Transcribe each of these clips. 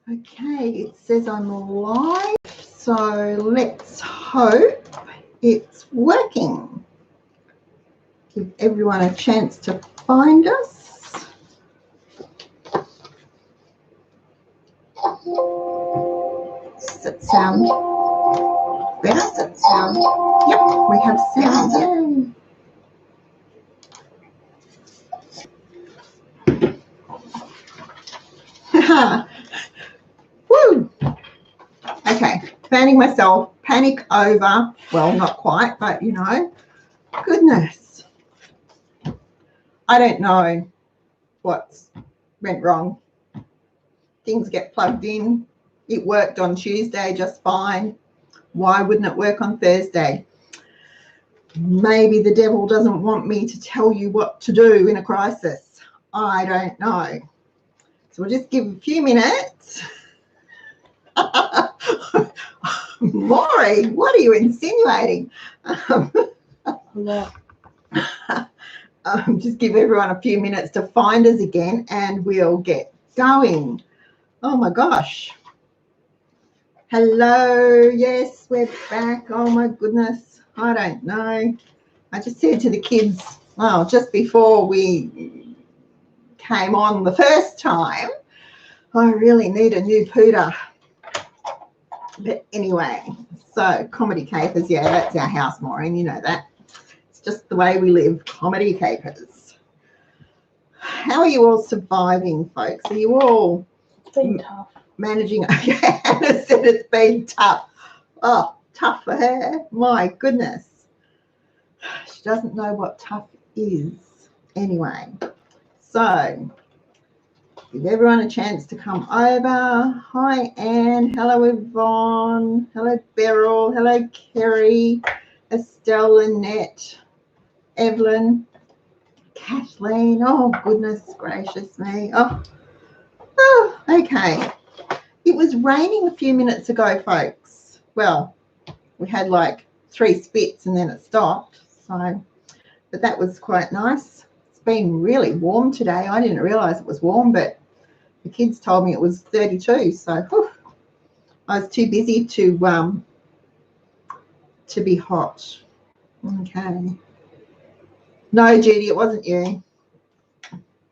Okay, it says I'm live, so let's hope it's working. Give everyone a chance to find us. Does that sound better? Does that sound? Yep, we have sound. Yay! Woo! Okay, fanning myself, panic over. Well, not quite, but you know, goodness. I don't know what went wrong. Things get plugged in. It worked on Tuesday just fine. Why wouldn't it work on Thursday? Maybe the devil doesn't want me to tell you what to do in a crisis. I don't know. So we'll just give a few minutes. Maury, what are you insinuating? Just give everyone a few minutes to find us again and we'll get going. Oh my gosh. Hello. Yes, we're back. Oh my goodness. I don't know. I just said to the kids, well, just before we came on the first time, I really need a new pooter. But anyway, so comedy capers, yeah, that's our house, Maureen, you know that. It's just the way we live, comedy capers. How are you all surviving, folks? Are you all tough. Managing? Okay, Hannah said it's been tough. Oh, tough for her. My goodness. She doesn't know what tough is. Anyway, so give everyone a chance to come over. Hi, Anne. Hello, Yvonne. Hello, Beryl. Hello, Kerry. Estelle, Lynette, Evelyn, Kathleen. Oh, goodness gracious me. Oh, okay. It was raining a few minutes ago, folks. Well, we had like 3 spits and then it stopped. So, but that was quite nice. It's been really warm today. I didn't realize it was warm, but the kids told me it was 32. So, whew, I was too busy to be hot. Okay. No, Judy, it wasn't you.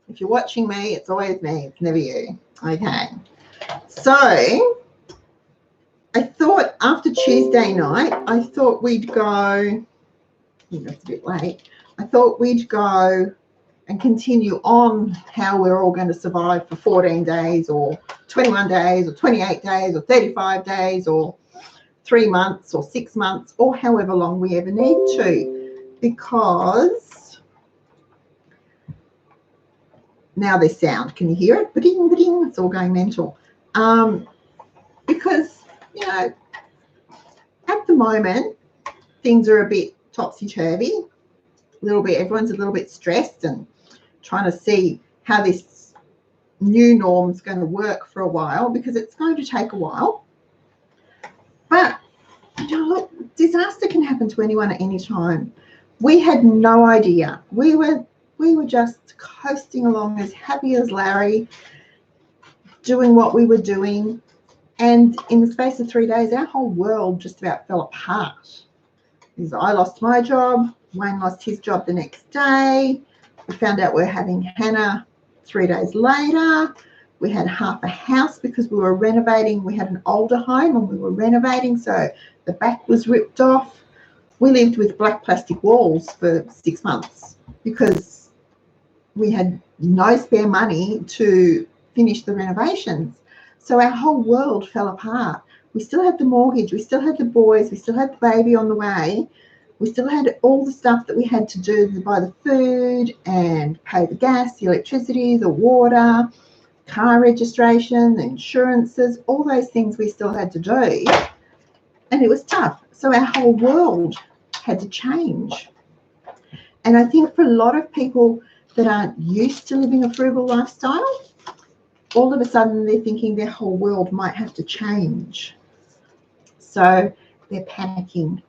If you're watching me, it's always me. It's never you. Okay. So I thought after Tuesday night, I thought we'd go, it's a bit late. I thought we'd go and continue on how we're all going to survive for 14 days or 21 days or 28 days or 35 days or 3 months or 6 months or however long we ever need to, because now there's sound. Can you hear it? Ba-ding, ba-ding. It's all going mental. Because, you know, at the moment, things are a bit topsy-turvy. Everyone's a little bit stressed and trying to see how this new norm's going to work for a while, because it's going to take a while. But, you know, look, disaster can happen to anyone at any time. We had no idea. We were just coasting along as happy as Larry, doing what we were doing. And in the space of 3 days, our whole world just about fell apart. I lost my job. Wayne lost his job the next day. We found out we're having Hannah 3 days later. We had half a house because we were renovating. We had an older home and we were renovating, so the back was ripped off. We lived with black plastic walls for 6 months because we had no spare money to finish the renovations. So our whole world fell apart. We still had the mortgage. We still had the boys. We still had the baby on the way. We still had all the stuff that we had to do to buy the food and pay the gas, the electricity, the water, car registration, the insurances, all those things we still had to do. And it was tough. So our whole world had to change. And I think for a lot of people that aren't used to living a frugal lifestyle, all of a sudden they're thinking their whole world might have to change. So they're panicking.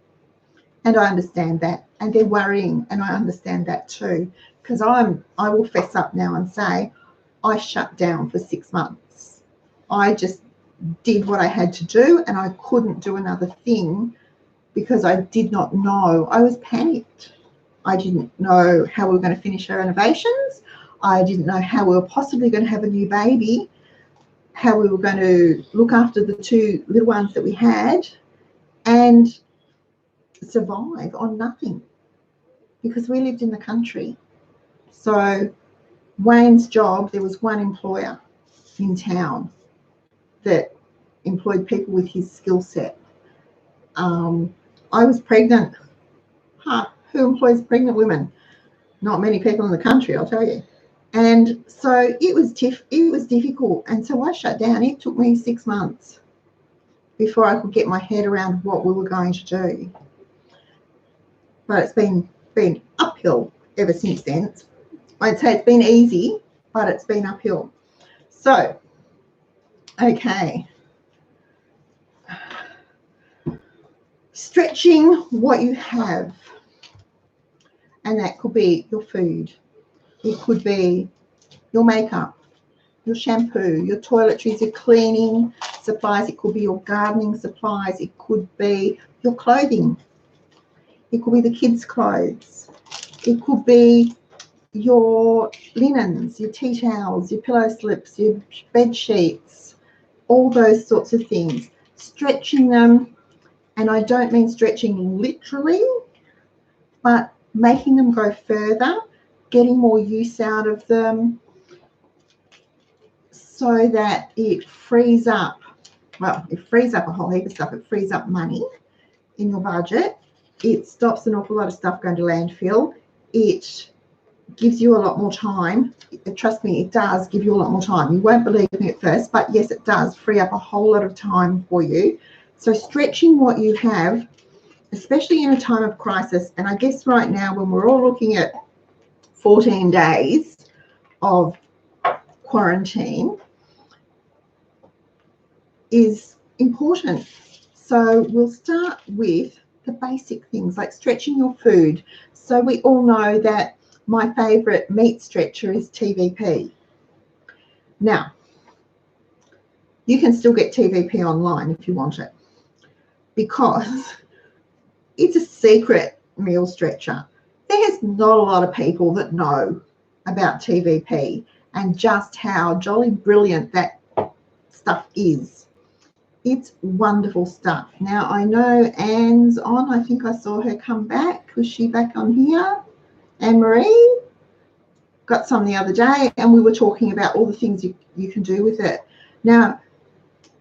And I understand that. And they're worrying, and I understand that too. Because I will fess up now and say, I shut down for 6 months. I just did what I had to do, and I couldn't do another thing because I did not know. I was panicked. I didn't know how we were going to finish our renovations. I didn't know how we were possibly going to have a new baby, how we were going to look after the two little ones that we had and survive on nothing, because we lived in the country. So Wayne's job, there was one employer in town that employed people with his skill set. I was pregnant. Who employs pregnant women? Not many people in the country, I'll tell you. And so it was difficult. And so I shut down. It took me 6 months before I could get my head around what we were going to do. But it's been uphill ever since then. I'd say it's been easy, but it's been uphill. So, okay. Stretching what you have. And that could be your food. It could be your makeup, your shampoo, your toiletries, your cleaning supplies. It could be your gardening supplies. It could be your clothing. It could be the kids' clothes. It could be your linens, your tea towels, your pillow slips, your bed sheets, all those sorts of things. Stretching them, and I don't mean stretching literally, but making them go further, getting more use out of them so that it frees up, well, it frees up a whole heap of stuff. It frees up money in your budget. It stops an awful lot of stuff going to landfill. It gives you a lot more time. Trust me, it does give you a lot more time. You won't believe me at first, but yes, it does free up a whole lot of time for you. So stretching what you have, especially in a time of crisis, and I guess right now when we're all looking at 14 days of quarantine, is important. So we'll start with the basic things like stretching your food. So we all know that my favourite meat stretcher is TVP. Now, you can still get TVP online if you want it, because it's a secret meal stretcher. There's not a lot of people that know about TVP and just how jolly brilliant that stuff is. It's wonderful stuff. Now, I know Anne's on. I think I saw her come back. Was she back on here? Anne-Marie got some the other day, and we were talking about all the things you can do with it. Now,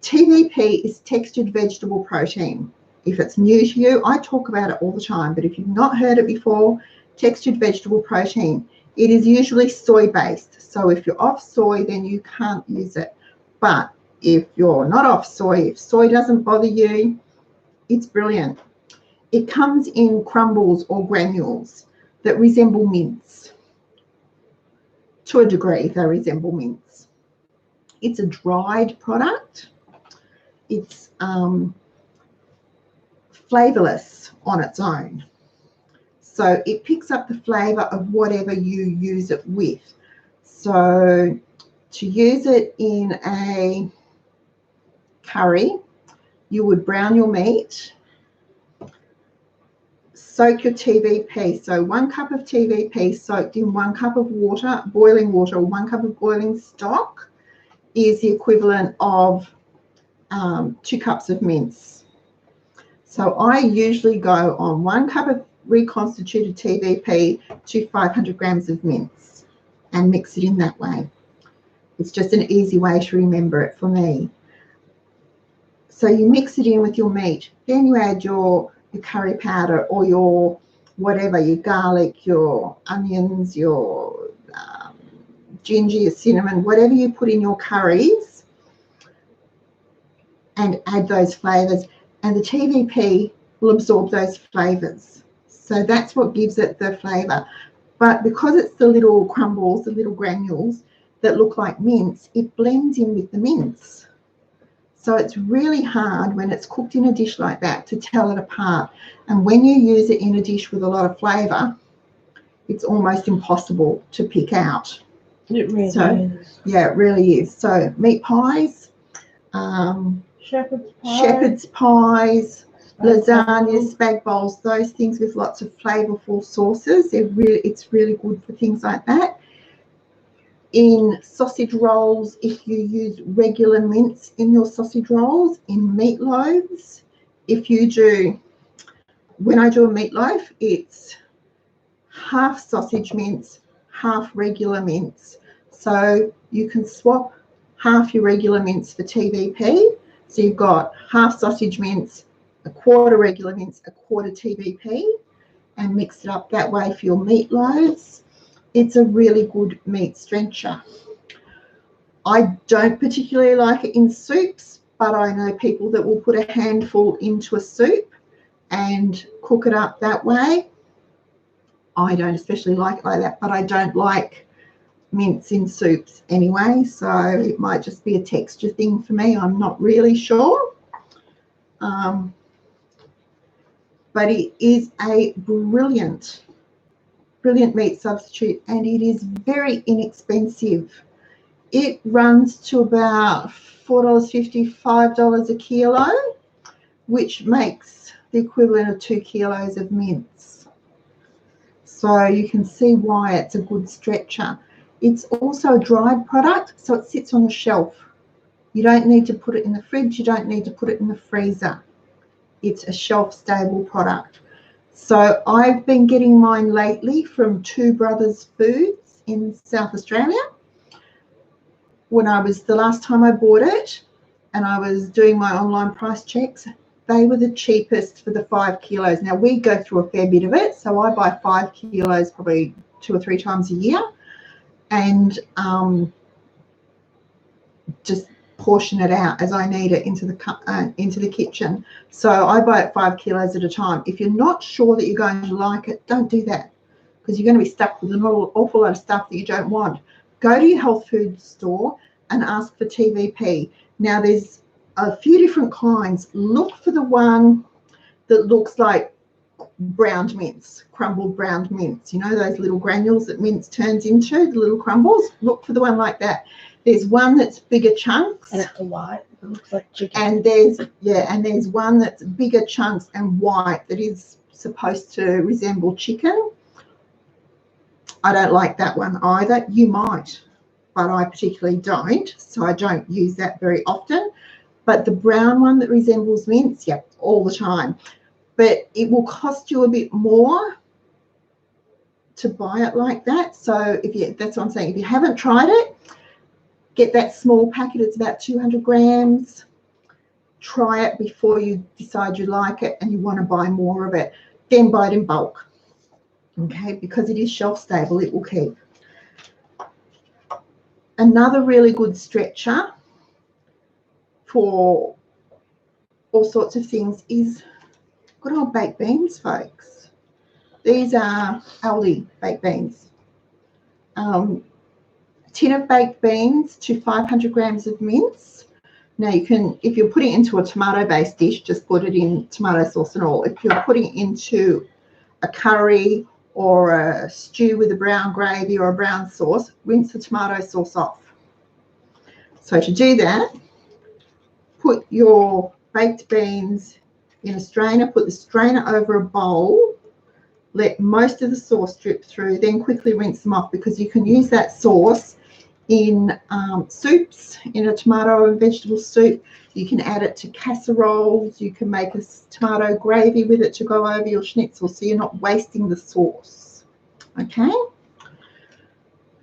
TVP is textured vegetable protein. If it's new to you, I talk about it all the time, but if you've not heard it before, textured vegetable protein. It is usually soy-based. So if you're off soy, then you can't use it. But if you're not off soy, if soy doesn't bother you, it's brilliant. It comes in crumbles or granules that resemble mince. To a degree, they resemble mince. It's a dried product. It's flavourless on its own. So it picks up the flavour of whatever you use it with. So to use it in a curry, you would brown your meat, soak your TVP. So 1 cup of TVP soaked in 1 cup of water, boiling water, or 1 cup of boiling stock is the equivalent of 2 cups of mince. So I usually go on 1 cup of reconstituted TVP to 500 grams of mince and mix it in that way. It's just an easy way to remember it for me. So you mix it in with your meat, then you add your curry powder or your whatever, your garlic, your onions, your ginger, your cinnamon, whatever you put in your curries, and add those flavours, and the TVP will absorb those flavours. So that's what gives it the flavour. But because it's the little crumbles, the little granules that look like mince, it blends in with the mince. So it's really hard when it's cooked in a dish like that to tell it apart. And when you use it in a dish with a lot of flavour, it's almost impossible to pick out. It really is. Yeah, it really is. So meat pies, shepherd's pies, lasagnas, spag bowls, those things with lots of flavorful sauces. It's really good for things like that. In sausage rolls, if you use regular mince in your sausage rolls, in meatloaves, when I do a meatloaf, it's half sausage mince, half regular mince. So you can swap half your regular mince for TVP. So you've got half sausage mince, a quarter regular mince, a quarter TVP, and mix it up that way for your meatloaves. It's a really good meat stretcher. I don't particularly like it in soups, but I know people that will put a handful into a soup and cook it up that way. I don't especially like it like that, but I don't like mince in soups anyway, so it might just be a texture thing for me. I'm not really sure. But it is a brilliant meat substitute, and it is very inexpensive. It runs to about $4.50, $5 a kilo, which makes the equivalent of 2 kilos of mince. So you can see why it's a good stretcher. It's also a dried product, so it sits on the shelf. You don't need to put it in the fridge. You don't need to put it in the freezer. It's a shelf-stable product. So I've been getting mine lately from Two Brothers Foods in South Australia. The last time I bought it and I was doing my online price checks, they were the cheapest for the 5 kilos. Now, we go through a fair bit of it, so I buy 5 kilos probably 2 or 3 times a year, and just portion it out as I need it into the kitchen. So I buy it 5 kilos at a time. If you're not sure that you're going to like it, don't do that, because you're going to be stuck with an awful lot of stuff that you don't want. Go to your health food store and ask for TVP. Now, there's a few different kinds. Look for the one that looks like browned mince, crumbled browned mince. You know, those little granules that mince turns into, the little crumbles. Look for the one like that. There's one that's bigger chunks. And it's white. It looks like chicken. And there's one that's bigger chunks and white that is supposed to resemble chicken. I don't like that one either. You might, but I particularly don't, so I don't use that very often. But the brown one that resembles mince, yep, all the time. But it will cost you a bit more to buy it like that. So that's what I'm saying. If you haven't tried it, get that small packet. It's about 200 grams. Try it before you decide you like it and you want to buy more of it. Then buy it in bulk, okay? Because it is shelf stable, it will keep. Another really good stretcher for all sorts of things is good old baked beans, folks. These are Aldi baked beans. Tin of baked beans to 500 grams of mince. Now you can, if you're putting it into a tomato-based dish, just put it in tomato sauce and all. If you're putting it into a curry or a stew with a brown gravy or a brown sauce, rinse the tomato sauce off. So to do that, put your baked beans in a strainer, put the strainer over a bowl, let most of the sauce drip through, then quickly rinse them off, because you can use that sauce in soups, in a tomato and vegetable soup. You can add it to casseroles. You can make a tomato gravy with it to go over your schnitzel, so you're not wasting the sauce. Okay?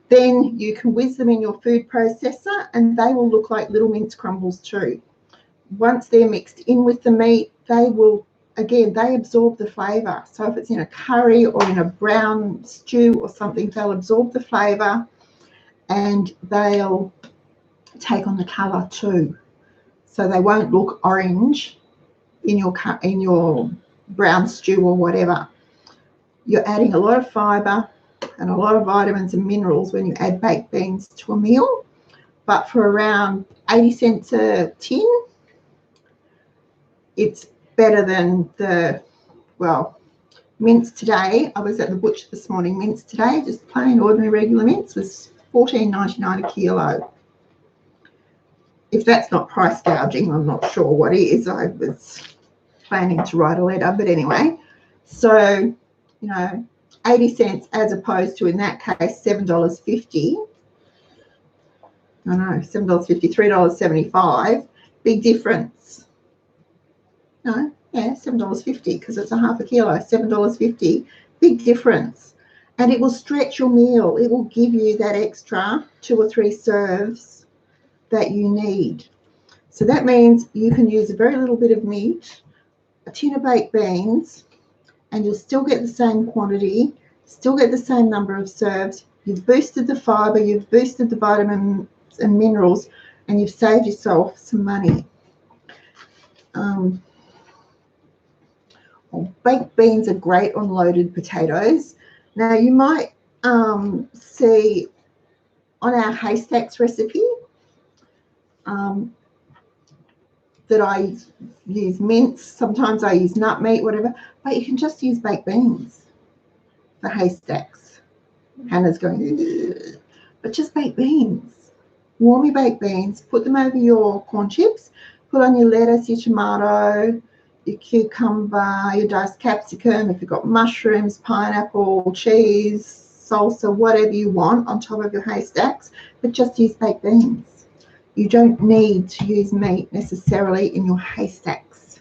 Then you can whiz them in your food processor and they will look like little mince crumbles too. Once they're mixed in with the meat, they will, again, they absorb the flavour. So if it's in a curry or in a brown stew or something, they'll absorb the flavour and they'll take on the colour too. So they won't look orange in your brown stew or whatever. You're adding a lot of fibre and a lot of vitamins and minerals when you add baked beans to a meal. But for around 80 cents a tin, it's better than mince today. I was at the butcher this morning. Mince today, just plain ordinary regular mince, was $14.99 a kilo. if that's not price gouging, I'm not sure what is. I was planning to write a letter, but anyway. So, you know, 80 cents as opposed to, in that case, $7.50. I know, $7.50, $3.75. Big difference. No, yeah, $7.50 because it's a half a kilo, $7.50. Big difference. And it will stretch your meal. It will give you that extra 2 or 3 serves that you need. So that means you can use a very little bit of meat, a tin of baked beans, and you'll still get the same quantity, still get the same number of serves. You've boosted the fibre, you've boosted the vitamins and minerals, and you've saved yourself some money. Baked beans are great on loaded potatoes. Now you might see on our haystacks recipe that I use mince, sometimes I use nut meat, whatever, but you can just use baked beans for haystacks. Hannah's going, ugh. But just baked beans. Warm your baked beans, put them over your corn chips, put on your lettuce, your tomato, your cucumber, your diced capsicum, if you've got mushrooms, pineapple, cheese, salsa, whatever you want on top of your haystacks, but just use baked beans. You don't need to use meat necessarily in your haystacks.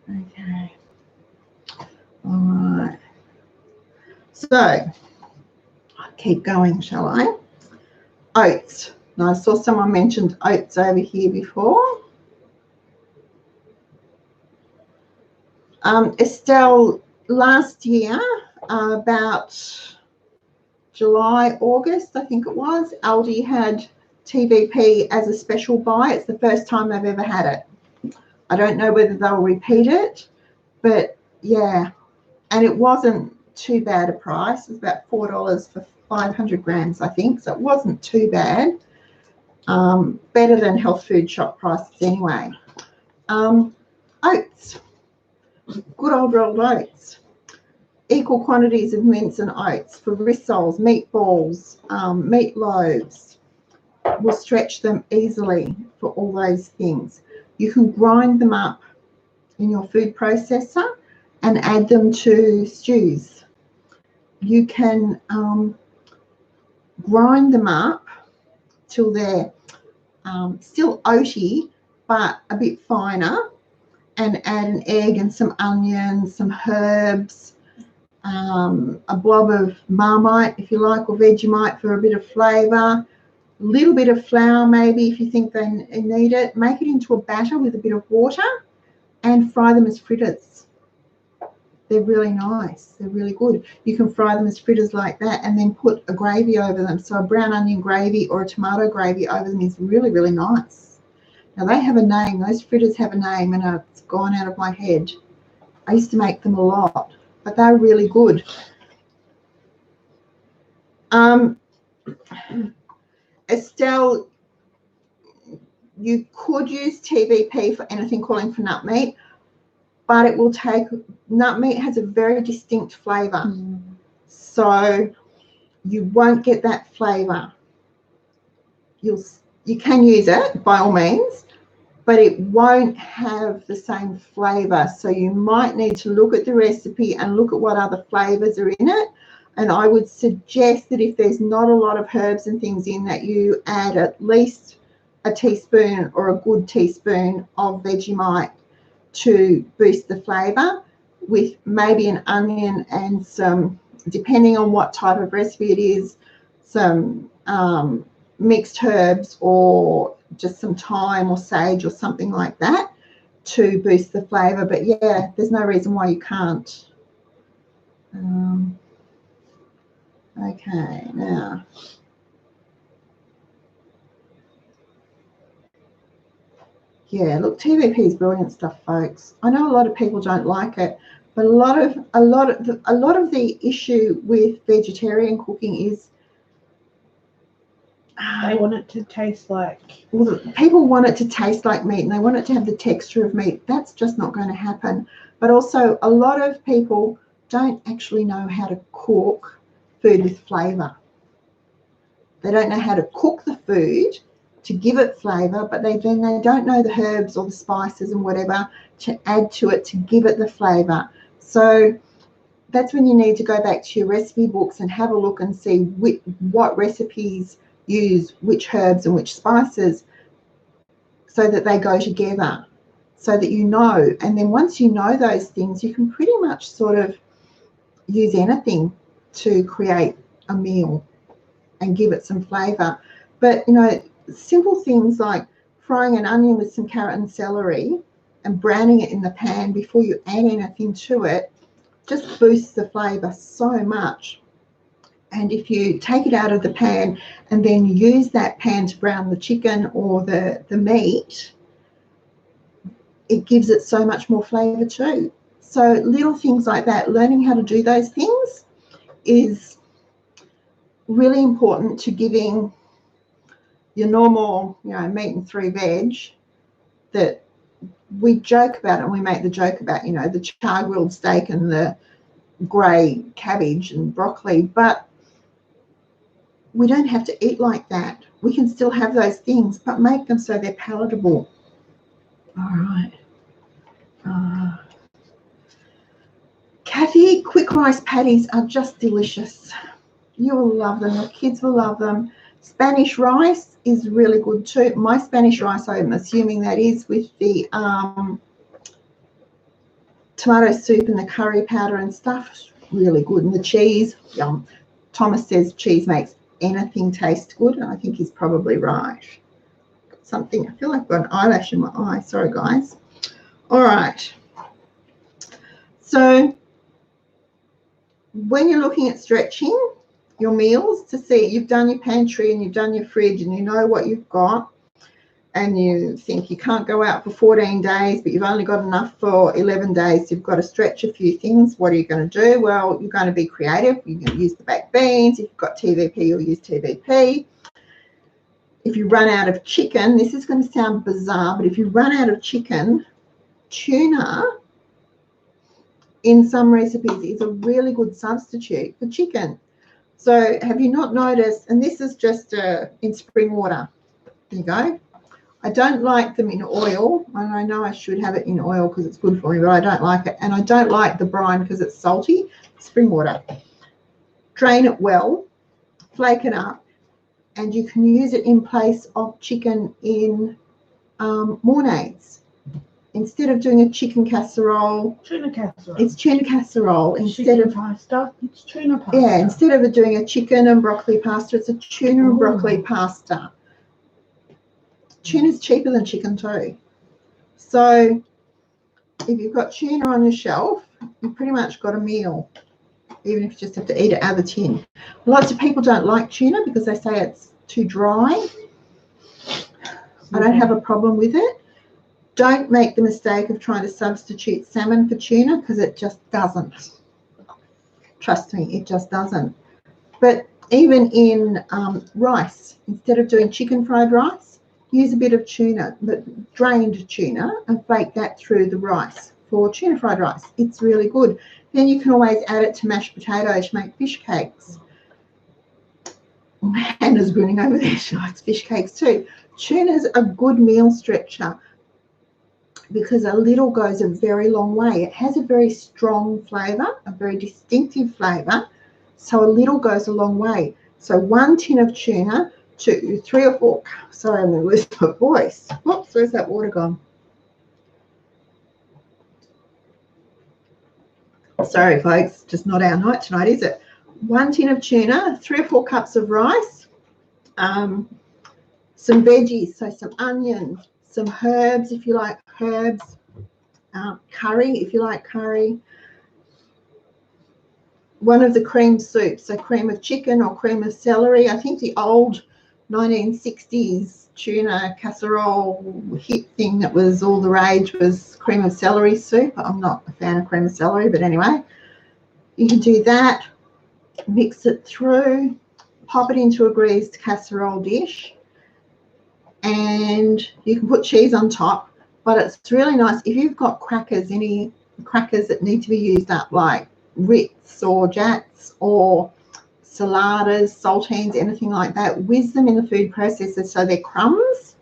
Okay. All right. So, I'll keep going, shall I? Oats. Now, I saw someone mentioned oats over here before. Estelle, last year, about July, August, I think it was, Aldi had TVP as a special buy. It's the first time they've ever had it. I don't know whether they'll repeat it, but yeah. And it wasn't too bad a price. It was about $4 for 500 grams, I think. So it wasn't too bad. Better than health food shop prices anyway. Oats. Good old rolled oats. Equal quantities of mince and oats for rissoles, meatballs, meatloaves. Will stretch them easily for all those things. You can grind them up in your food processor and add them to stews. You can grind them up till they're still oaty but a bit finer, and add an egg and some onions, some herbs, a blob of Marmite if you like, or Vegemite for a bit of flavour, a little bit of flour maybe if you think they need it. Make it into a batter with a bit of water and fry them as fritters. They're really nice. They're really good. You can fry them as fritters like that and then put a gravy over them. So a brown onion gravy or a tomato gravy over them is really, really nice. Now they have a name. Those fritters have a name and it's gone out of my head. I used to make them a lot, but they're really good. Estelle, you could use TVP for anything calling for nut meat, but it will take, nut meat has a very distinct flavour. So you won't get that flavour. You can use it by all means, but it won't have the same flavour. So you might need to look at the recipe and look at what other flavours are in it. And I would suggest that if there's not a lot of herbs and things in, that you add at least a teaspoon or a good teaspoon of Vegemite to boost the flavour, with maybe an onion and some, depending on what type of recipe it is, some mixed herbs or just some thyme or sage or something like that to boost the flavour. But yeah, there's no reason why you can't. Okay, now. Yeah, look, TVP is brilliant stuff, folks. I know a lot of people don't like it, but a lot of the issue with vegetarian cooking is they want it to taste like. Well, people want it to taste like meat and they want it to have the texture of meat. That's just not going to happen. But also, a lot of people don't actually know how to cook food with flavour. They don't know how to cook the food to give it flavour, but they don't know the herbs or the spices and whatever to add to it to give it the flavour. So that's when you need to go back to your recipe books and have a look and see what recipes use which herbs and which spices, so that they go together, so that you know. And then once you know those things, you can pretty much sort of use anything to create a meal and give it some flavour. But, you know, simple things like frying an onion with some carrot and celery and browning it in the pan before you add anything to it just boosts the flavour so much. And if you take it out of the pan and then use that pan to brown the chicken or the meat, it gives it so much more flavour too. So little things like that, learning how to do those things is really important to giving your normal, you know, meat and 3 veg that we joke about, and we make the joke about, you know, the char grilled steak and the grey cabbage and broccoli, but we don't have to eat like that. We can still have those things, but make them so they're palatable. All right. Kathy, quick rice patties are just delicious. You will love them. Your kids will love them. Spanish rice is really good too. My Spanish rice, I'm assuming that is with the tomato soup and the curry powder and stuff. Really good. And the cheese, yum. Thomas says cheese makes anything taste good, and I think he's probably right. Something, I feel like I've got an eyelash in my eye. Sorry, guys. All right. So when you're looking at stretching your meals to see you've done your pantry and you've done your fridge and you know what you've got, and you think you can't go out for 14 days, but you've only got enough for 11 days, you've got to stretch a few things. What are you going to do? Well, you're going to be creative. You're going to use the baked beans. If you've got TVP, you'll use TVP. If you run out of chicken, this is going to sound bizarre, but if you run out of chicken, tuna in some recipes is a really good substitute for chicken. So have you not noticed, and this is just in spring water. There you go. I don't like them in oil, and I know I should have it in oil because it's good for me, but I don't like it. And I don't like the brine because it's salty. Spring water. Drain it well, flake it up, and you can use it in place of chicken in mornades. Instead of doing a chicken casserole, Tuna casserole. it's tuna casserole. Instead chicken of pasta, it's tuna pasta. Yeah, instead of doing a chicken and broccoli pasta, it's a tuna and broccoli pasta. Tuna's cheaper than chicken too. So if you've got tuna on your shelf, you've pretty much got a meal, even if you just have to eat it out of the tin. Lots of people don't like tuna because they say it's too dry. I don't have a problem with it. Don't make the mistake of trying to substitute salmon for tuna because it just doesn't. Trust me, it just doesn't. But even in rice, instead of doing chicken fried rice, use a bit of tuna, but drained tuna, and bake that through the rice for tuna fried rice. It's really good. Then you can always add it to mashed potatoes to make fish cakes. Hannah's grinning over there. She likes fish cakes too. Tuna's a good meal stretcher because a little goes a very long way. It has a very strong flavour, a very distinctive flavour, so a little goes a long way. So 1 tin of tuna, 2, 3 or 4. Sorry, I'm going to lose my voice. Whoops, where's that water gone? Sorry, folks, just not our night tonight, is it? 1 tin of tuna, 3 or 4 cups of rice, some veggies, so some onions, some herbs if you like herbs, curry if you like curry, 1 of the cream soups, so cream of chicken or cream of celery. I think the old 1960s tuna casserole hit thing that was all the rage was cream of celery soup. I'm not a fan of cream of celery, but anyway, you can do that, mix it through, pop it into a greased casserole dish, and you can put cheese on top. But it's really nice if you've got crackers, any crackers that need to be used up, like Ritz or Jats or saladas, saltines, anything like that, whiz them in the food processor so they're crumbs.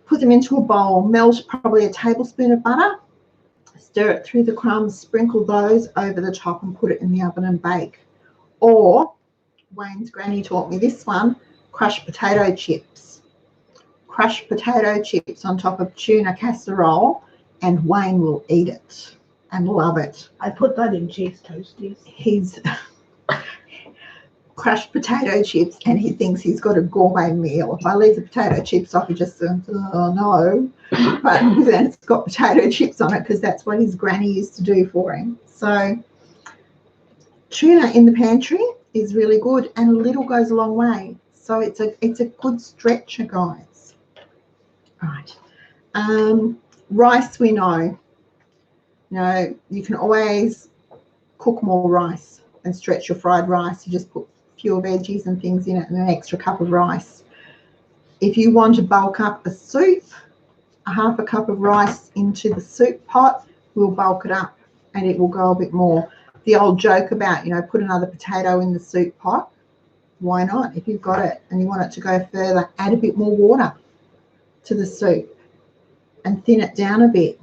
Put them into a bowl, melt probably a tablespoon of butter, stir it through the crumbs, sprinkle those over the top and put it in the oven and bake. Or, Wayne's granny taught me this one, crushed potato chips. Crushed potato chips on top of tuna casserole, and Wayne will eat it and love it. I put that in cheese toasties. He's crushed potato chips and he thinks he's got a gourmet meal. If I leave the potato chips off, he just says, oh no. But then it's got potato chips on it because that's what his granny used to do for him. So tuna in the pantry is really good, and a little goes a long way. So it's a good stretcher, guys. Right. Rice, we know. You know, you can always cook more rice and stretch your fried rice. You just put fewer veggies and things in it and an extra cup of rice. If you want to bulk up a soup, a half a cup of rice into the soup pot will bulk it up and it will go a bit more. The old joke about, you know, put another potato in the soup pot. Why not? If you've got it and you want it to go further, add a bit more water to the soup and thin it down a bit.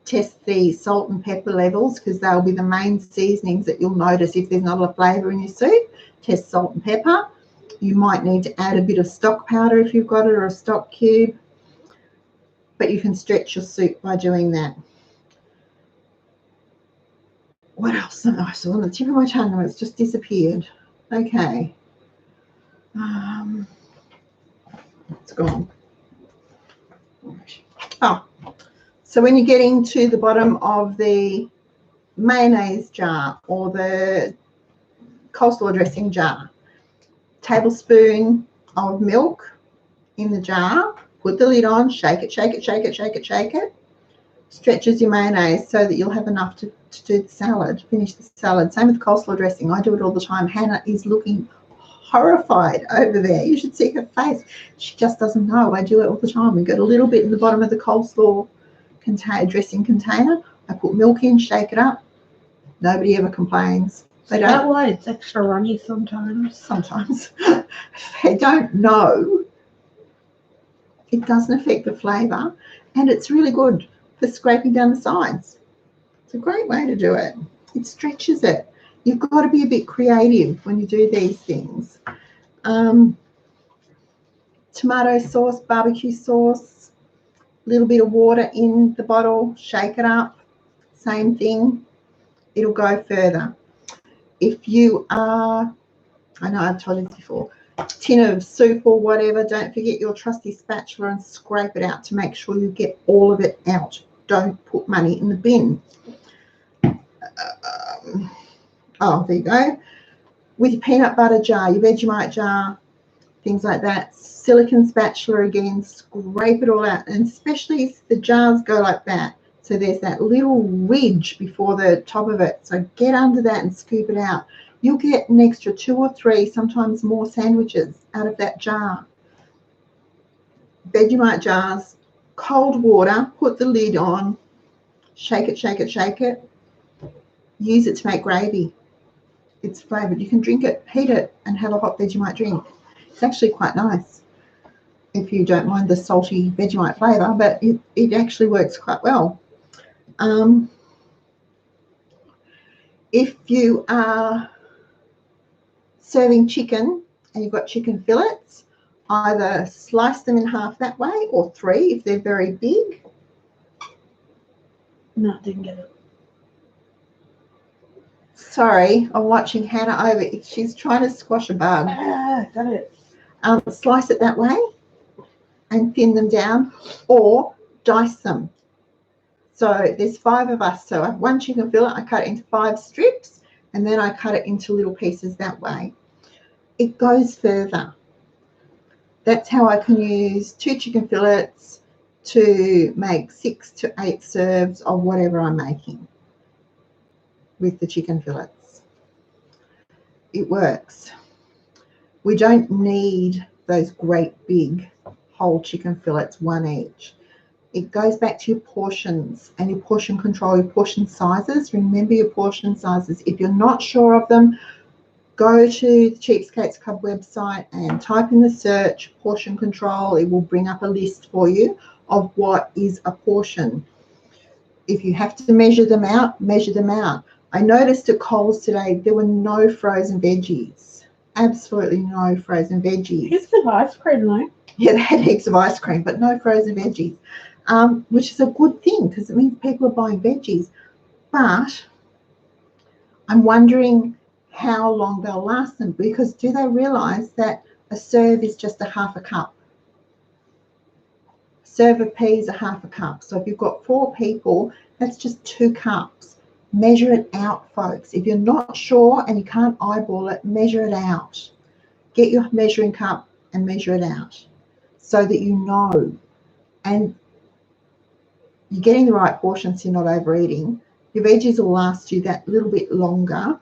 Test the salt and pepper levels because they'll be the main seasonings that you'll notice if there's not a lot of flavour in your soup. Test salt and pepper. You might need to add a bit of stock powder if you've got it, or a stock cube. But you can stretch your soup by doing that. What else? Oh, I saw on the tip of my tongue and it's just disappeared. Okay. It's gone. Oh. So when you're getting to the bottom of the mayonnaise jar or the coleslaw dressing jar, tablespoon of milk in the jar, put the lid on, shake it, shake it, shake it, shake it, shake it. Stretches your mayonnaise so that you'll have enough to do the salad, finish the salad. Same with coleslaw dressing. I do it all the time. Hannah is looking horrified over there. You should see her face. She just doesn't know. I do it all the time. We get a little bit in the bottom of the coleslaw dressing container. I put milk in, shake it up. Nobody ever complains. They don't. That why it's extra runny sometimes. Sometimes. They don't know. It doesn't affect the flavour, and it's really good for scraping down the sides. It's a great way to do it. It stretches it. You've got to be a bit creative when you do these things. Tomato sauce, barbecue sauce, a little bit of water in the bottle, shake it up, same thing. It'll go further. If you are, I know I've told you this before, tin of soup or whatever, don't forget your trusty spatula and scrape it out to make sure you get all of it out. Don't put money in the bin. Oh, there you go. With your peanut butter jar, your Vegemite jar, things like that, silicone spatula again, scrape it all out, and especially if the jars go like that. So there's that little ridge before the top of it. So get under that and scoop it out. You'll get an extra 2 or 3, sometimes more sandwiches out of that jar. Vegemite jars, cold water, put the lid on, shake it, shake it, shake it. Use it to make gravy. It's flavoured. You can drink it, heat it, and have a hot Vegemite drink. It's actually quite nice if you don't mind the salty Vegemite flavour, but it actually works quite well. If you are serving chicken and you've got chicken fillets, either slice them in half that way or 3 if they're very big. No, didn't get it. Sorry, I'm watching Hannah over. She's trying to squash a bug. Got it. Slice it that way and thin them down, or dice them. So there's 5 of us. So I have 1 chicken fillet. I cut it into 5 strips, and then I cut it into little pieces that way. It goes further. That's how I can use 2 chicken fillets to make 6 to 8 serves of whatever I'm making with the chicken fillets. It works. We don't need those great big whole chicken fillets, 1 each. It goes back to your portions and your portion control, your portion sizes. Remember your portion sizes. If you're not sure of them, go to the Cheapskates Club website and type in the search portion control. It will bring up a list for you of what is a portion. If you have to measure them out, measure them out. I noticed at Coles today there were no frozen veggies. Absolutely no frozen veggies. Here's some ice cream, though. Yeah, they had heaps of ice cream, but no frozen veggies, which is a good thing because it means people are buying veggies. But I'm wondering how long they'll last them, because do they realise that a serve is just a half a cup? A serve of peas, a half a cup. So if you've got 4 people, that's just 2 cups. Measure it out, folks. If you're not sure and you can't eyeball it, measure it out. Get your measuring cup and measure it out so that you know. And you're getting the right portion so you're not overeating. Your veggies will last you that little bit longer,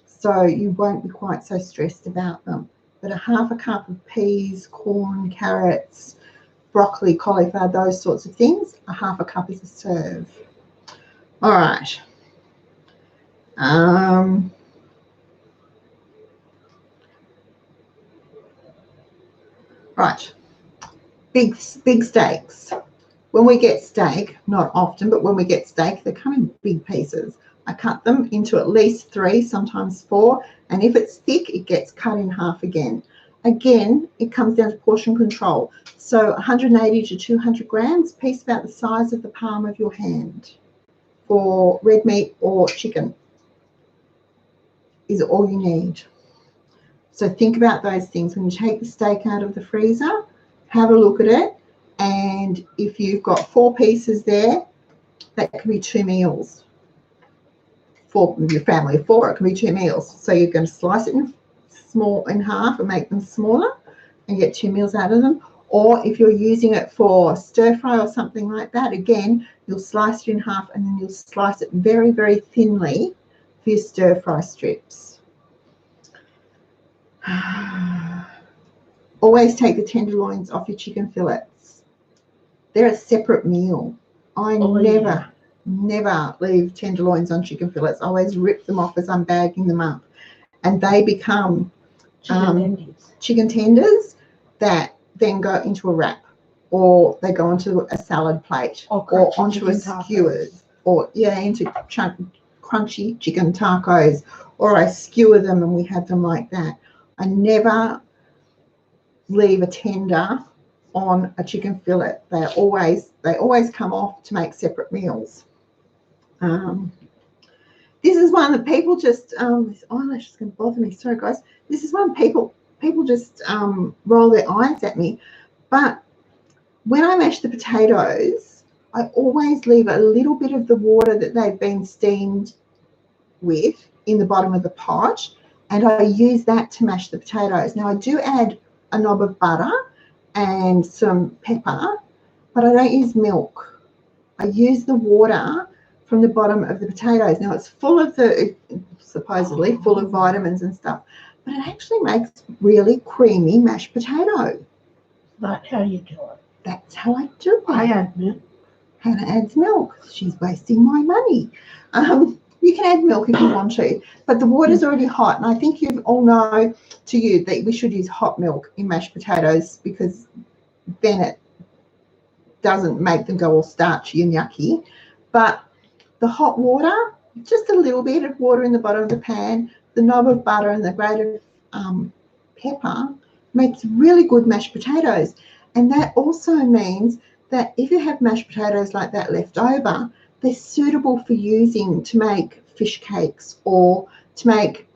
so you won't be quite so stressed about them. But a half a cup of peas, corn, carrots, broccoli, cauliflower, those sorts of things, a half a cup is a serve. All right. Right. Big steaks. When we get steak, not often, but when we get steak, they come in big pieces. I cut them into at least 3, sometimes 4, and if it's thick, it gets cut in half again. Again, it comes down to portion control. So 180 to 200 grams, piece about the size of the palm of your hand for red meat or chicken is all you need. So think about those things. When you take the steak out of the freezer, have a look at it. And if you've got 4 pieces there, that can be 2 meals. For your family of 4, it can be 2 meals. So you're going to slice it in half and make them smaller and get 2 meals out of them. Or if you're using it for stir fry or something like that, again, you'll slice it in half and then you'll slice it very, very thinly for your stir fry strips. Always take the tenderloins off your chicken fillets. They're a separate meal. I never leave tenderloins on chicken fillets. I always rip them off as I'm bagging them up. And they become chicken tenders that then go into a wrap, or they go onto a salad plate, or onto a skewer, or into crunchy chicken tacos, or I skewer them and we have them like that. I never leave a tender on a chicken fillet. They always come off to make separate meals. This is one that people just this eyelash is going to bother me. Sorry guys. This is one people just roll their eyes at me. But when I mash the potatoes, I always leave a little bit of the water that they've been steamed with in the bottom of the pot, and I use that to mash the potatoes. Now I do add a knob of butter and some pepper, but I don't use milk. I use the water from the bottom of the potatoes. Now it's supposedly full of vitamins and stuff, but it actually makes really creamy mashed potato. That's how you do it. That's how I do it. I add milk. Hannah adds milk. She's wasting my money. You can add milk if you want to, but the water's already hot, and I think you all know that we should use hot milk in mashed potatoes, because then it doesn't make them go all starchy and yucky. But the hot water, just a little bit of water in the bottom of the pan, the knob of butter and the grated pepper makes really good mashed potatoes. And that also means that if you have mashed potatoes like that left over, they're suitable for using to make fish cakes, or to make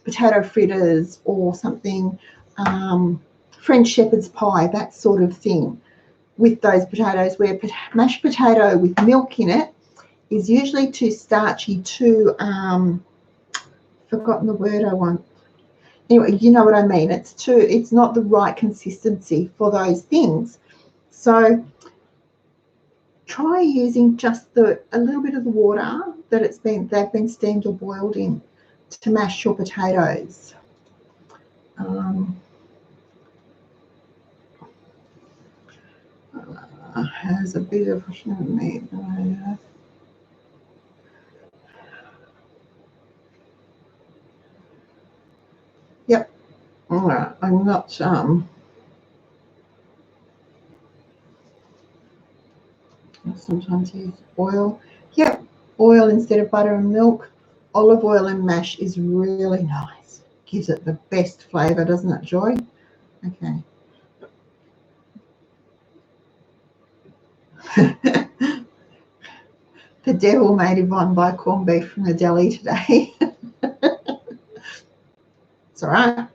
potato fritters or something, French shepherd's pie, that sort of thing, with those potatoes, where mashed potato with milk in it is usually too starchy, forgotten the word I want. Anyway, you know what I mean. It's not the right consistency for those things. So try using just a little bit of the water that they've been steamed or boiled in to mash your potatoes. Has a bigger portion of meat. I'm not, sometimes use oil. Yep, oil instead of butter and milk. Olive oil and mash is really nice. Gives it the best flavour, doesn't it, Joy? Okay. The devil made Yvonne buy corned beef from the deli today. It's all right.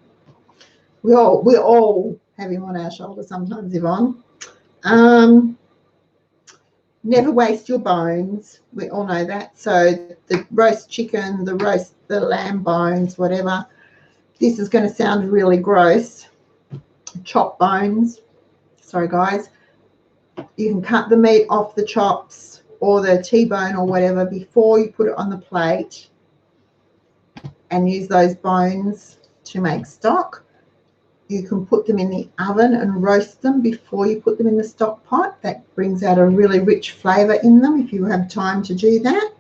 We all have him on our shoulder sometimes, Yvonne. Never waste your bones. We all know that. So the roast chicken, the lamb bones, whatever. This is going to sound really gross. Chop bones. Sorry, guys. You can cut the meat off the chops or the T-bone or whatever before you put it on the plate and use those bones to make stock. You can put them in the oven and roast them before you put them in the stock pot. That brings out a really rich flavour in them if you have time to do that.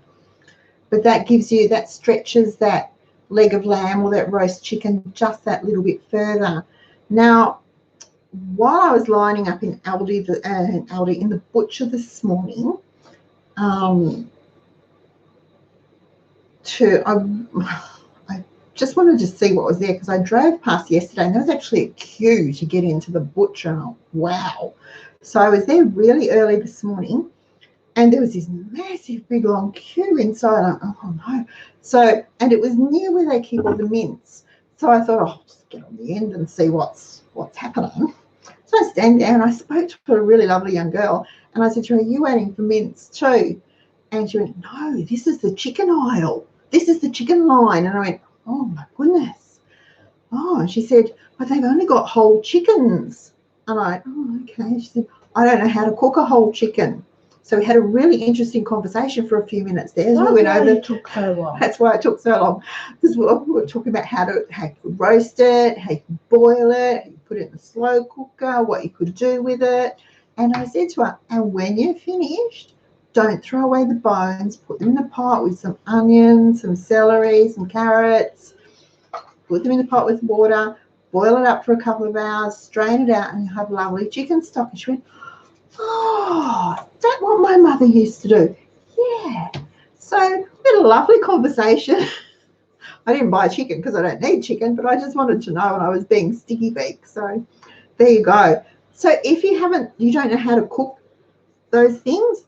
But that gives you, that stretches that leg of lamb or that roast chicken just that little bit further. Now, while I was lining up in Aldi in the butcher this morning, I just wanted to see what was there because I drove past yesterday and there was actually a queue to get into the butcher. And oh, wow. So I was there really early this morning and there was this massive big long queue inside. Oh no. So, and it was near where they keep all the mints. So I thought, oh, I'll just get on the end and see what's happening. So I stand there and I spoke to a really lovely young girl and I said to her, are you waiting for mints too? And she went, no, this is the chicken aisle. This is the chicken line. And I went, oh my goodness. Oh, and she said, but they've only got whole chickens. And I went, oh, okay. She said, I don't know how to cook a whole chicken. So we had a really interesting conversation for a few minutes there. As we went over. It took so long. That's why it took so long. Because we were talking about how you could roast it, how you could boil it, how you put it in the slow cooker, what you could do with it. And I said to her, and when you're finished, don't throw away the bones. Put them in a pot with some onions, some celery, some carrots. Put them in the pot with water. Boil it up for a couple of hours. Strain it out, and you have lovely chicken stock. And she went, oh, that's what my mother used to do. Yeah. So we had a lovely conversation. I didn't buy chicken because I don't need chicken, but I just wanted to know when I was being sticky beak. So there you go. So if you don't know how to cook those things,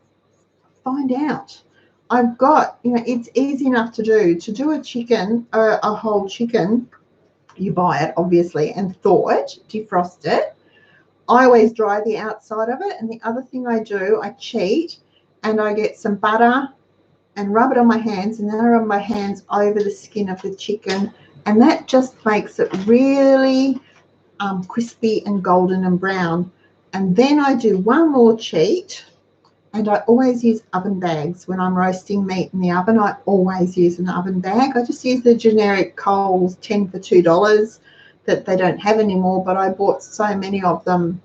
find out. I've got, it's easy enough to do a chicken, a whole chicken. You buy it, obviously, and thaw it, defrost it. I always dry the outside of it. And the other thing I do, I cheat and I get some butter and rub it on my hands, and then I rub my hands over the skin of the chicken. And that just makes it really crispy and golden and brown. And then I do one more cheat. And I always use oven bags when I'm roasting meat in the oven. I always use an oven bag. I just use the generic Coles 10 for $2 that they don't have anymore, but I bought so many of them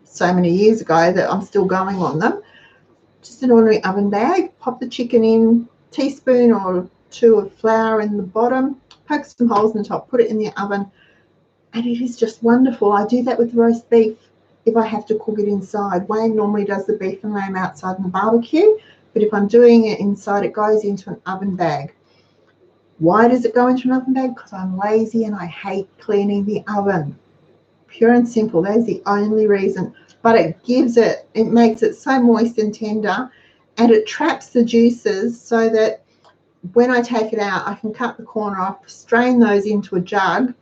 so many years ago that I'm still going on them. Just an ordinary oven bag. Pop the chicken in, teaspoon or two of flour in the bottom, poke some holes in the top, put it in the oven, and it is just wonderful. I do that with roast beef. If I have to cook it inside. Wayne normally does the beef and lamb outside in the barbecue, but if I'm doing it inside, it goes into an oven bag. Why does it go into an oven bag? Because I'm lazy and I hate cleaning the oven. Pure and simple. That's the only reason. But it makes it so moist and tender, and it traps the juices so that when I take it out, I can cut the corner off, strain those into a jug,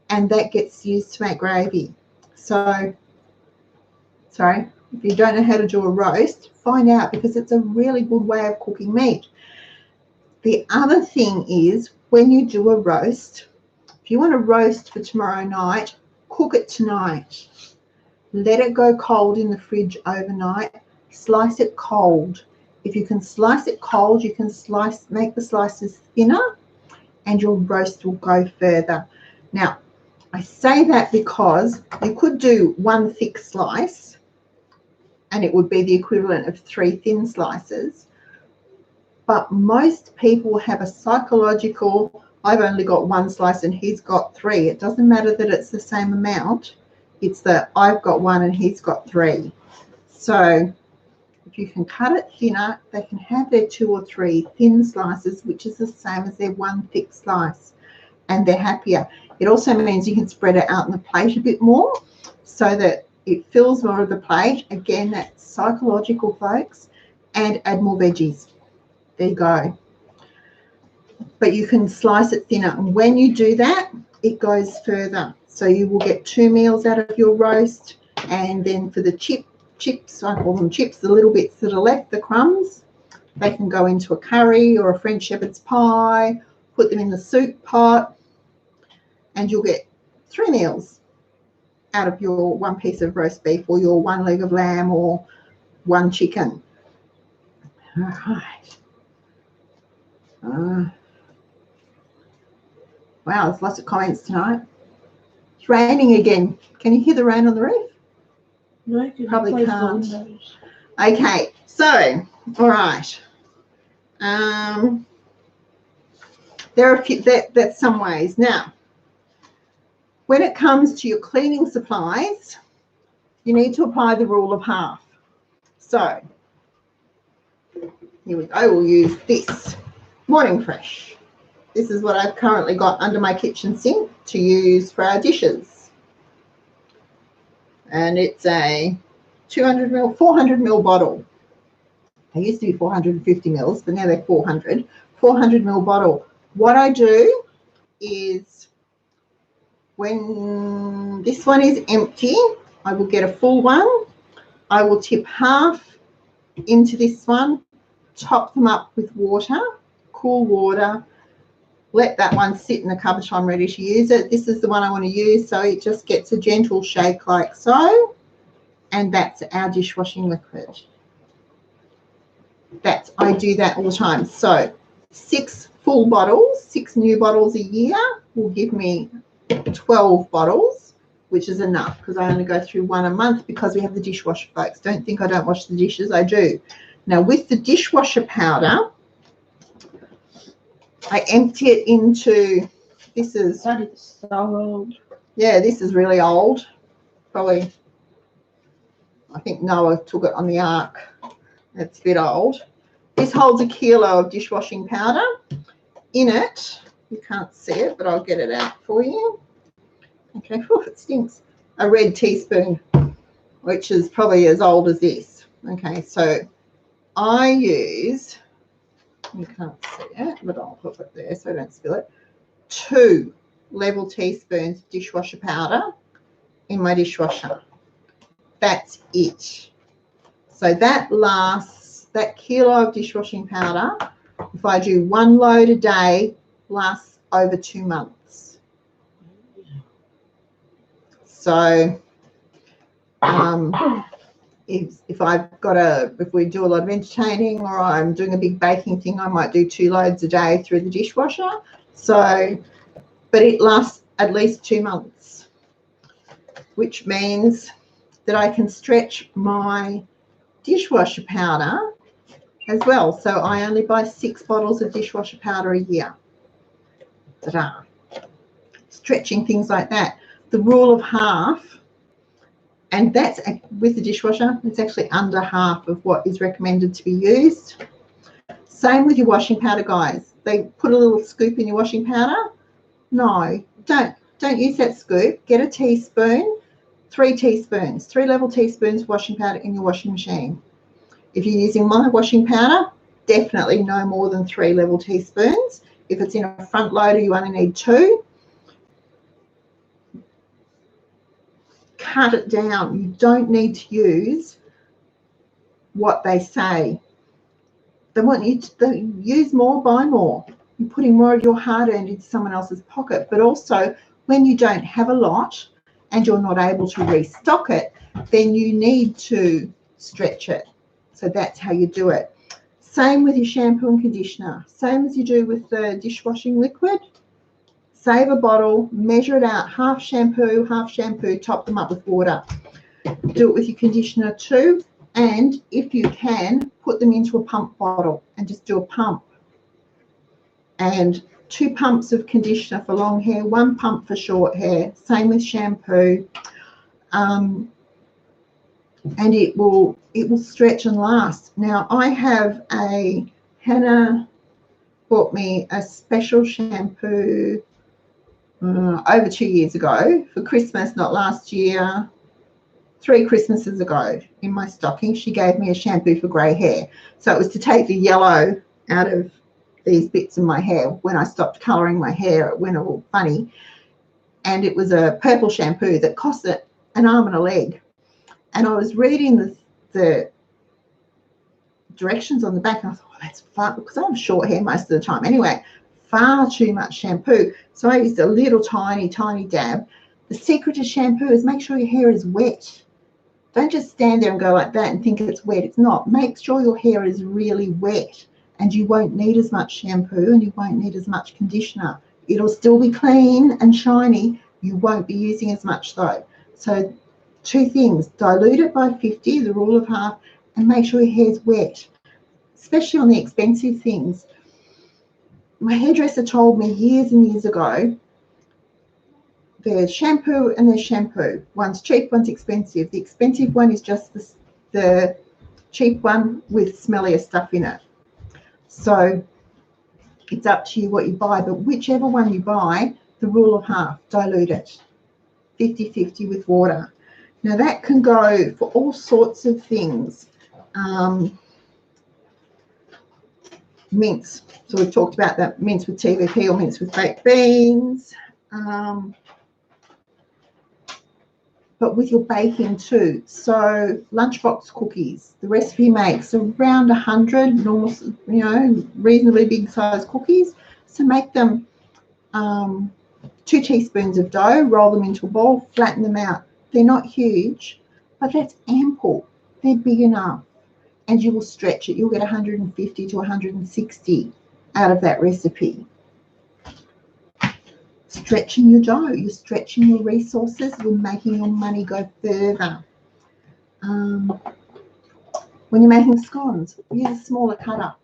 and that gets used to make gravy. So sorry, if you don't know how to do a roast, find out, because it's a really good way of cooking meat. The other thing is, when you do a roast, if you want to roast for tomorrow night, cook it tonight. Let it go cold in the fridge overnight. Slice it cold. If you can slice it cold, you can make the slices thinner, and your roast will go further. Now, I say that because you could do one thick slice, and it would be the equivalent of 3 thin slices. But most people have a psychological, I've only got 1 slice and he's got 3. It doesn't matter that it's the same amount. It's that I've got 1 and he's got 3. So if you can cut it thinner, they can have their 2 or 3 thin slices, which is the same as their 1 thick slice, and they're happier. It also means you can spread it out on the plate a bit more so that it fills more of the plate. Again, that's psychological, folks, and add more veggies. There you go. But you can slice it thinner, and when you do that, it goes further. So you will get 2 meals out of your roast, and then for the chips, I call them chips, the little bits that are left, the crumbs, they can go into a curry or a French shepherd's pie, put them in the soup pot, and you'll get 3 meals out of your 1 piece of roast beef or your 1 leg of lamb or 1 chicken. All right. Wow, there's lots of comments tonight. It's raining again. Can you hear the rain on the roof? No, probably can't. Okay, so, all right. There are a few, that's some ways. Now, when it comes to your cleaning supplies, you need to apply the rule of half. So, here we go. We'll use this Morning Fresh. This is what I've currently got under my kitchen sink to use for our dishes. And it's a 200 ml, 400 ml bottle. They used to be 450 mils, but now they're 400 ml bottle. What I do is when this one is empty, I will get a full one. I will tip half into this one, top them up with water, cool water, let that one sit in the cupboard till I'm ready to use it. This is the one I want to use, so it just gets a gentle shake like so, and that's our dishwashing liquid. I do that all the time. So 6 full bottles, 6 new bottles a year will give me 12 bottles, which is enough because I only go through 1 a month because we have the dishwasher, folks. Don't think I don't wash the dishes, I do. Now with the dishwasher powder, I empty it into, this is... That is so old. Yeah, this is really old. Probably, I think Noah took it on the ark. It's a bit old. This holds 1 kilo of dishwashing powder. In it, you can't see it, but I'll get it out for you. Okay, oh, it stinks. A red teaspoon, which is probably as old as this. Okay, so I use... You can't see it, but I'll put it there so I don't spill it. 2 level teaspoons of dishwasher powder in my dishwasher. That's it. So that lasts, that kilo of dishwashing powder, if I do 1 load a day, lasts over 2 months. So if I've got if we do a lot of entertaining or I'm doing a big baking thing, I might do 2 loads a day through the dishwasher. So, but it lasts at least 2 months, which means that I can stretch my dishwasher powder as well. So I only buy 6 bottles of dishwasher powder a year. Ta-da. Stretching things like that. The rule of half. And that's with the dishwasher, it's actually under half of what is recommended to be used. Same with your washing powder, guys. They put a little scoop in your washing powder. No, don't use that scoop. Get a teaspoon, 3 teaspoons, 3 level teaspoons of washing powder in your washing machine. If you're using my washing powder, definitely no more than 3 level teaspoons. If it's in a front loader, you only need 2. Cut it down. You don't need to use what they say. They want you to use more, buy more. You're putting more of your hard-earned into someone else's pocket. But also, when you don't have a lot and you're not able to restock it, then you need to stretch it. So that's how you do it. Same with your shampoo and conditioner. Same as you do with the dishwashing liquid. Save a bottle, measure it out, half shampoo, top them up with water. Do it with your conditioner too. And if you can, put them into a pump bottle and just do a pump. And 2 pumps of conditioner for long hair, 1 pump for short hair. Same with shampoo. And it will stretch and last. Now I have Hannah bought me a special shampoo over 2 years ago for Christmas, not last year, 3 Christmases ago. In my stocking, she gave me a shampoo for grey hair. So it was to take the yellow out of these bits in my hair. When I stopped colouring my hair, it went all funny. And it was a purple shampoo that cost it an arm and a leg. And I was reading the directions on the back, and I thought, oh, that's far, because I have short hair most of the time anyway, far too much shampoo. So I used a little tiny dab. The secret to shampoo is make sure your hair is wet. Don't just stand there and go like that and think it's wet. It's not. Make sure your hair is really wet, and you won't need as much shampoo and you won't need as much conditioner. It'll still be clean and shiny. You won't be using as much though. So 2 things: dilute it by 50, the rule of half, and make sure your hair's wet, especially on the expensive things. My hairdresser told me years and years ago, there's shampoo and there's shampoo. One's cheap, one's expensive. The expensive one is just the cheap one with smellier stuff in it. So it's up to you what you buy, but whichever one you buy, the rule of half, dilute it, 50-50 with water. Now that can go for all sorts of things. Mince. So we've talked about that, mince with TVP or mince with baked beans. But with your baking too. So lunchbox cookies, the recipe makes around 100 normal, reasonably big size cookies. So make them 2 teaspoons of dough, roll them into a ball, flatten them out. They're not huge, but that's ample. They're big enough, and you will stretch it. You'll get 150 to 160 out of that recipe. Stretching your dough, you're stretching your resources, you're making your money go further. When you're making scones, use a smaller cutter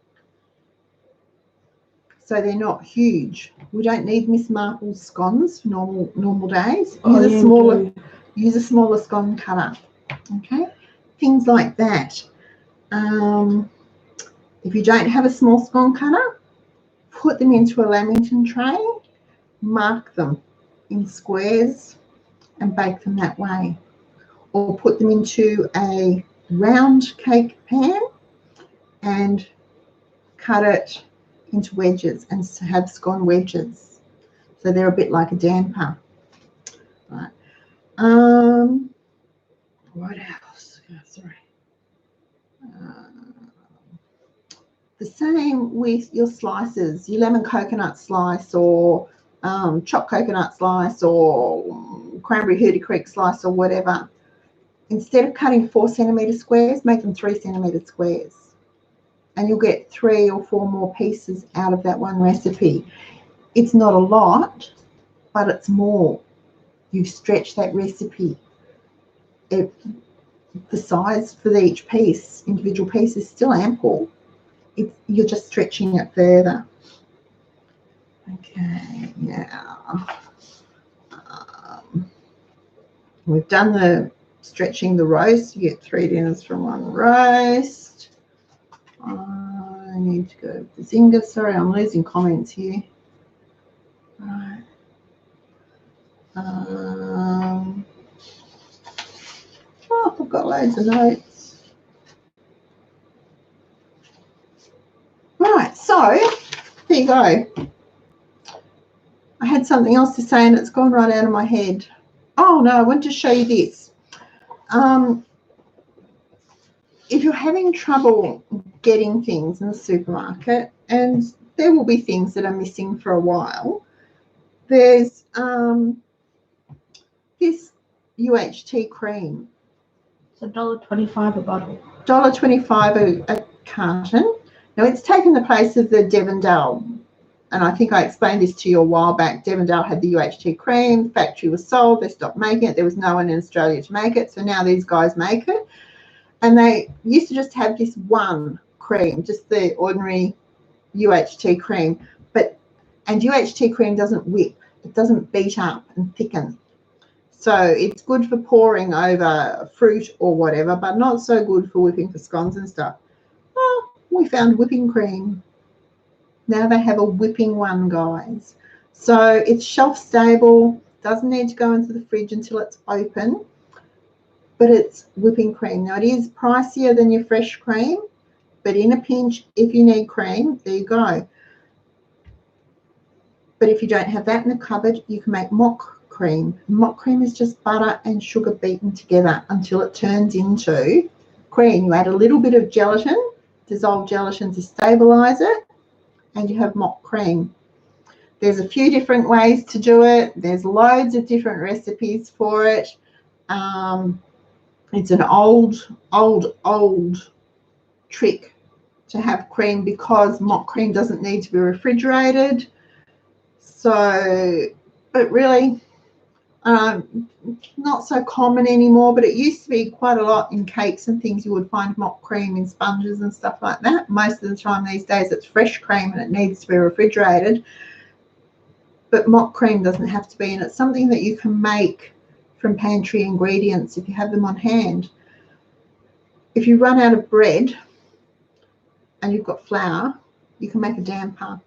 so they're not huge. We don't need Miss Marple's scones for normal days. Use a smaller scone cutter. Okay, things like that. If you don't have a small scone cutter, put them into a lamington tray, mark them in squares and bake them that way, or put them into a round cake pan and cut it into wedges and have scone wedges, so they're a bit like a damper. Right. What else? Oh, sorry. The same with your slices, your lemon coconut slice or chopped coconut slice or cranberry hooty creek slice or whatever. Instead of cutting 4 centimetre squares, make them 3 centimetre squares, and you'll get 3 or 4 more pieces out of that one recipe. It's not a lot, but it's more. You've stretched that recipe. The size for each piece, individual piece, is still ample. You're just stretching it further. Okay, now we've done the stretching the roast. You get 3 dinners from 1 roast. I need to go to the Zinger. Sorry, I'm losing comments here. Right. I've got loads of notes. Right, so there you go. I had something else to say and it's gone right out of my head. Oh no, I want to show you this. If you're having trouble getting things in the supermarket, and there will be things that are missing for a while, there's this UHT cream. It's $1.25 a bottle. $1.25 a carton. Now it's taken the place of the Devondale, and I think I explained this to you a while back. Devondale had the UHT cream, the factory was sold, they stopped making it, there was no one in Australia to make it, so now these guys make it. And they used to just have this one cream, just the ordinary UHT cream, And UHT cream doesn't whip. It doesn't beat up and thicken. So it's good for pouring over fruit or whatever, but not so good for whipping for scones and stuff. Well, we found whipping cream. Now they have a whipping one, guys. So it's shelf stable, doesn't need to go into the fridge until it's open, but it's whipping cream. Now it is pricier than your fresh cream, but in a pinch, if you need cream, there you go. But if you don't have that in the cupboard, you can make mock cream. Mock cream is just butter and sugar beaten together until it turns into cream. You add a little bit of gelatin, dissolved gelatin to stabilize it, and you have mock cream. There's a few different ways to do it. There's loads of different recipes for it. It's an old trick to have cream because mock cream doesn't need to be refrigerated. So, but really, not so common anymore, but it used to be quite a lot in cakes and things. You would find mock cream in sponges and stuff like that. Most of the time these days it's fresh cream and it needs to be refrigerated. But mock cream doesn't have to be, and it's something that you can make from pantry ingredients if you have them on hand. If you run out of bread and you've got flour, you can make a damper.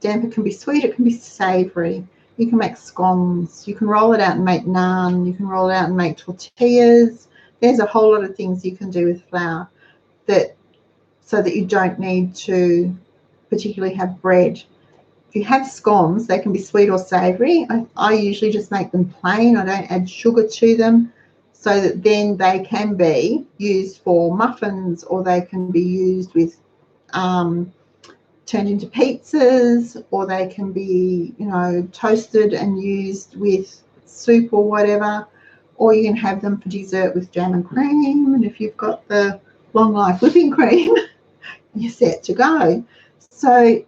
Damper can be sweet, it can be savoury. You can make scones, you can roll it out and make naan, you can roll it out and make tortillas. There's a whole lot of things you can do with flour so that you don't need to particularly have bread. If you have scones, they can be sweet or savoury. I usually just make them plain. I don't add sugar to them, so that then they can be used for muffins, or they can be used with turned into pizzas, or they can be, you know, toasted and used with soup or whatever, or you can have them for dessert with jam and cream. And if you've got the long life whipping cream, you're set to go. So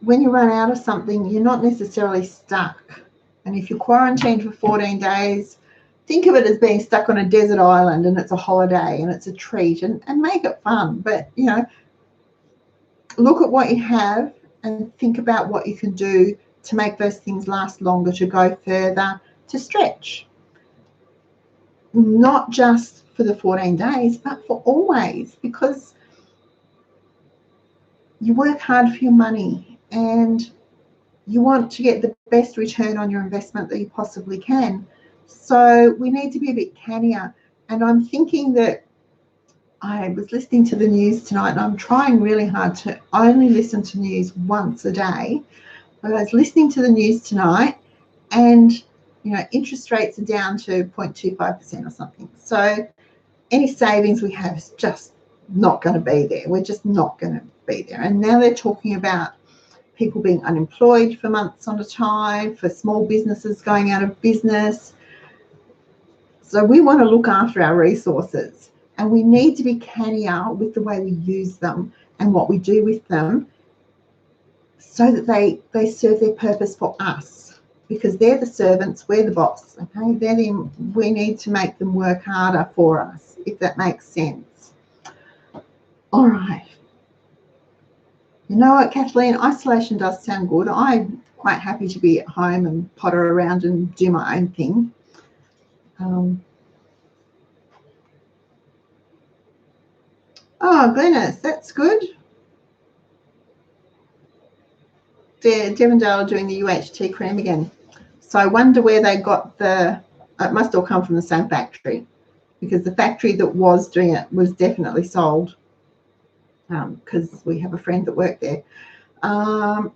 when you run out of something, you're not necessarily stuck. And if you're quarantined for 14 days, think of it as being stuck on a desert island, and it's a holiday and it's a treat, and make it fun. But, you know, look at what you have and think about what you can do to make those things last longer, to go further, to stretch. Not just for the 14 days, but for always, because you work hard for your money and you want to get the best return on your investment that you possibly can. So we need to be a bit cannier. And I'm thinking that I was listening to the news tonight, and I'm trying really hard to only listen to news once a day. But I was listening to the news tonight, and, you know, interest rates are down to 0.25% or something. So any savings we have is just not going to be there. We're just not going to be there. And now they're talking about people being unemployed for months on a time, for small businesses going out of business. So we want to look after our resources, and we need to be cannier with the way we use them and what we do with them, so that they serve their purpose for us, because they're the servants, we're the boss. Okay, we need to make them work harder for us, if that makes sense. All right. You know what, Kathleen, isolation does sound good. I'm quite happy to be at home and potter around and do my own thing. Oh, Glennis, that's good. Devondale are doing the UHT cream again. So I wonder where they got it must all come from the same factory, because the factory that was doing it was definitely sold, because we have a friend that worked there.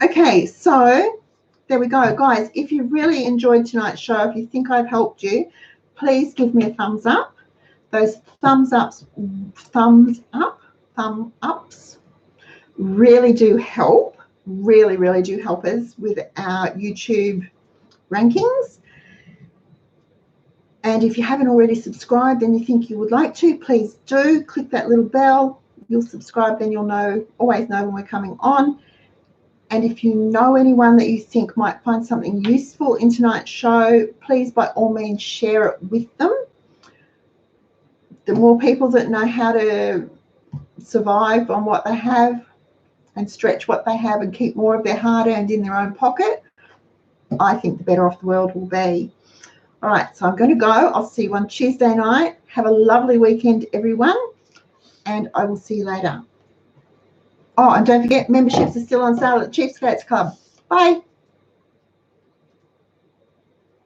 Okay, so there we go. Guys, if you really enjoyed tonight's show, if you think I've helped you, please give me a thumbs up. Those thumb ups really do help, really do help us with our YouTube rankings. And if you haven't already subscribed and you think you would like to, please do click that little bell. You'll subscribe, then you'll always know when we're coming on. And if you know anyone that you think might find something useful in tonight's show, please by all means share it with them. The more people that know how to survive on what they have, and stretch what they have and keep more of their hard-earned in their own pocket, I think the better off the world will be. All right, so I'm going to go. I'll see you on Tuesday night. Have a lovely weekend, everyone, and I will see you later. Oh, and don't forget, memberships are still on sale at Cheapskates Club. Bye.